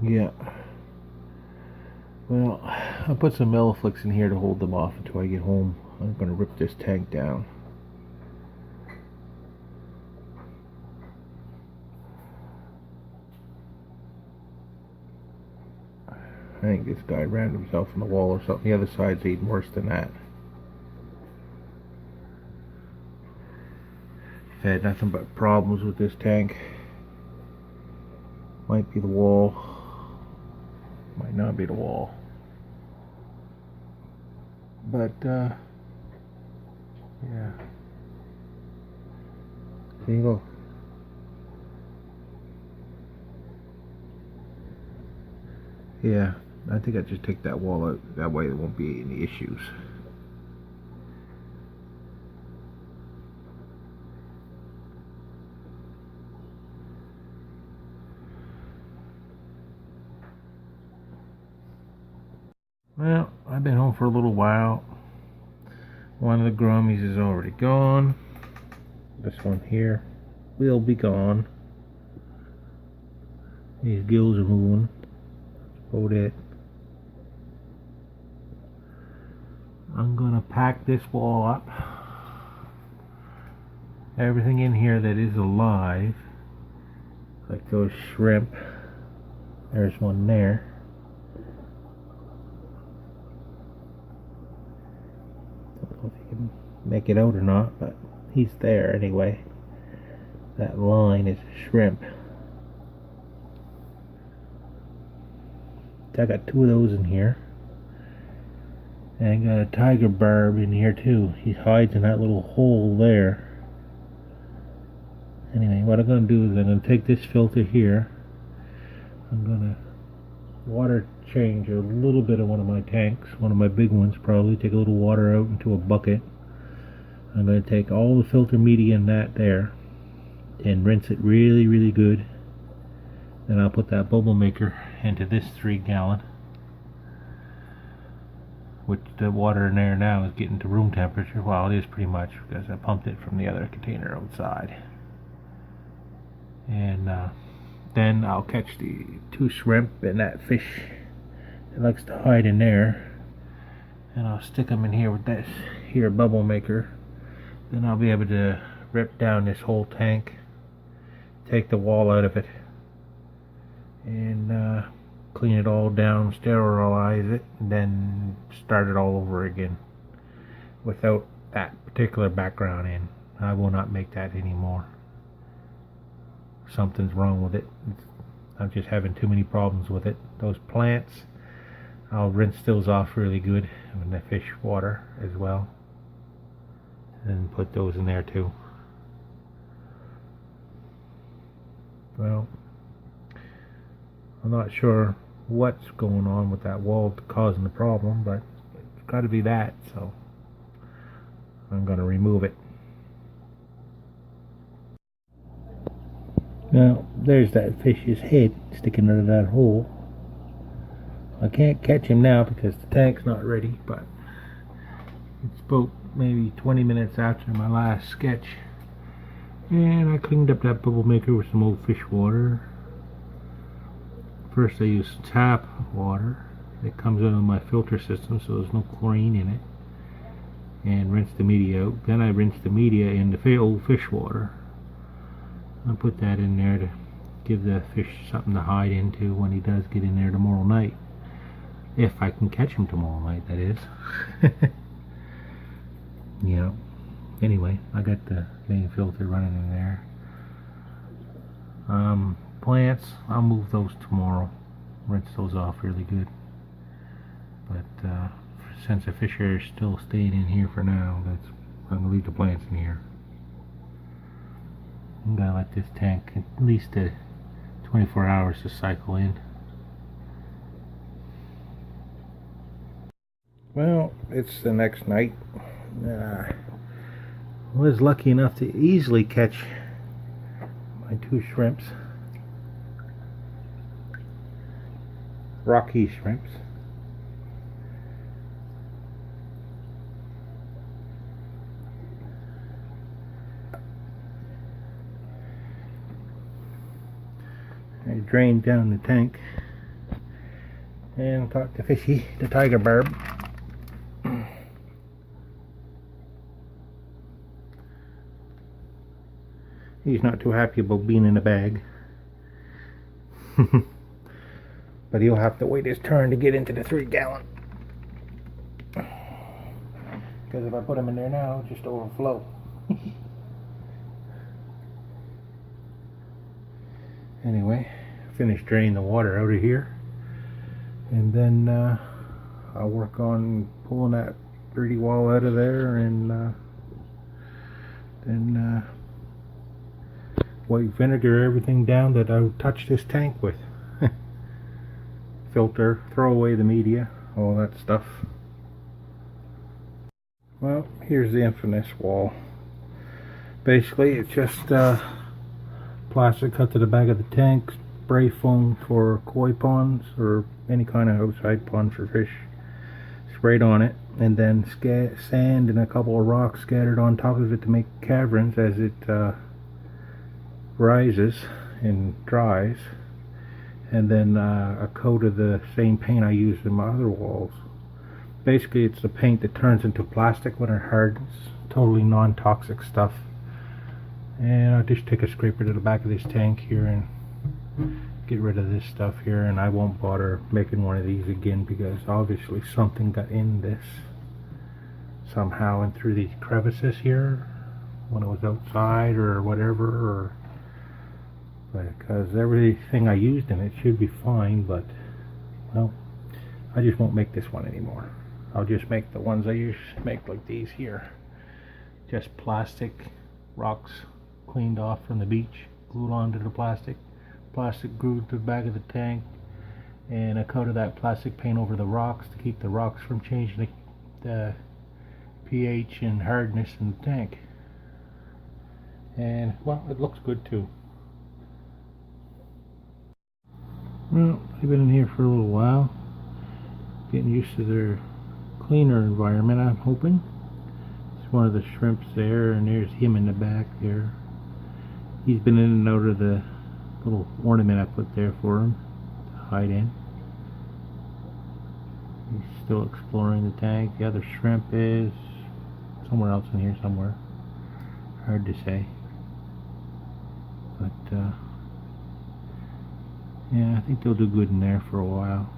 Yeah. Well, I'll put some Melaflix in here to hold them off until I get home. I'm gonna rip this tank down. I think this guy ran himself in the wall or something. The other side's even worse than that. I've had nothing but problems with this tank. Might be the wall. Might not be the wall. But, yeah. There you go. Yeah, I think I just take that wall out. That way there won't be any issues. Well, I've been home for a little while. One of the Grummies is already gone. This one here will be gone. These gills are moving. Hold it. I'm gonna pack this wall up. Everything in here that is alive, like those shrimp. There's one there. Don't know if you can make it out or not, but he's there anyway. That line is shrimp. I got two of those in here. And I got a tiger barb in here too. He hides in that little hole there. Anyway, what I'm going to do is I'm going to take this filter here. I'm going to water change a little bit of one of my tanks, one of my big ones probably. Take a little water out into a bucket. I'm going to take all the filter media in that there and rinse it really, really good. Then I'll put that bubble maker into this 3-gallon, which the water in there now is getting to room temperature. Well, it is pretty much because I pumped it from the other container outside. And then I'll catch the 2 shrimp and that fish that likes to hide in there, and I'll stick them in here with this here bubble maker. Then I'll be able to rip down this whole tank, take the wall out of it, and clean it all down, sterilize it, and then start it all over again without that particular background in. I will not make that anymore. Something's wrong with it. I'm just having too many problems with it. Those plants, I'll rinse those off really good with the fish water as well, and put those in there too. Well, I'm not sure what's going on with that wall causing the problem, but it's got to be that, so I'm going to remove it. Now, there's that fish's head sticking out of that hole. I can't catch him now because the tank's not ready, but it's about maybe 20 minutes after my last sketch. And I cleaned up that bubble maker with some old fish water. First I used tap water that comes out of my filter system, so there's no chlorine in it, and rinsed the media out. Then I rinsed the media in the old fish water. I put that in there to give the fish something to hide into when he does get in there tomorrow night. If I can catch him tomorrow night, that is. Yeah. Anyway, I got the main filter running in there. Plants, I'll move those tomorrow. Rinse those off really good. But since the fish are still staying in here for now, I'm gonna leave the plants in here. I'm gonna let this tank at least 24 hours to cycle in. Well, it's the next night. I was lucky enough to easily catch my 2 shrimps. Rocky shrimps. I drained down the tank and caught the fishy, the tiger barb. He's not too happy about being in a bag. But he'll have to wait his turn to get into the 3-gallon. Because if I put him in there now, it'll just overflow. Anyway, finish draining the water out of here. And then I'll work on pulling that dirty wall out of there, and then white vinegar everything down that I touched this tank with. Filter, throw away the media, all that stuff. Well, here's the infamous wall. Basically, it's just plastic cut to the back of the tank, spray foam for koi ponds or any kind of outside pond for fish, sprayed on it, and then sand and a couple of rocks scattered on top of it to make caverns as it rises and dries, and then a coat of the same paint I used in my other walls. Basically, it's the paint that turns into plastic when it hardens. Totally non-toxic stuff. And I'll just take a scraper to the back of this tank here and get rid of this stuff here, and I won't bother making one of these again because obviously something got in this somehow and through these crevices here when it was outside or whatever, because everything I used in it should be fine, but well, I just won't make this one anymore. I'll just make the ones I used to make, like these here, just plastic rocks cleaned off from the beach, glued onto the plastic glued to the back of the tank, and a coat of that plastic paint over the rocks to keep the rocks from changing the pH and hardness in the tank. And well, it looks good too. Well, I've been in here for a little while, getting used to their cleaner environment, I'm hoping. It's one of the shrimps there, and there's him in the back there. He's been in and out of the little ornament I put there for him to hide in. He's still exploring the tank. The other shrimp is somewhere else in here somewhere. Hard to say. But yeah, I think they'll do good in there for a while.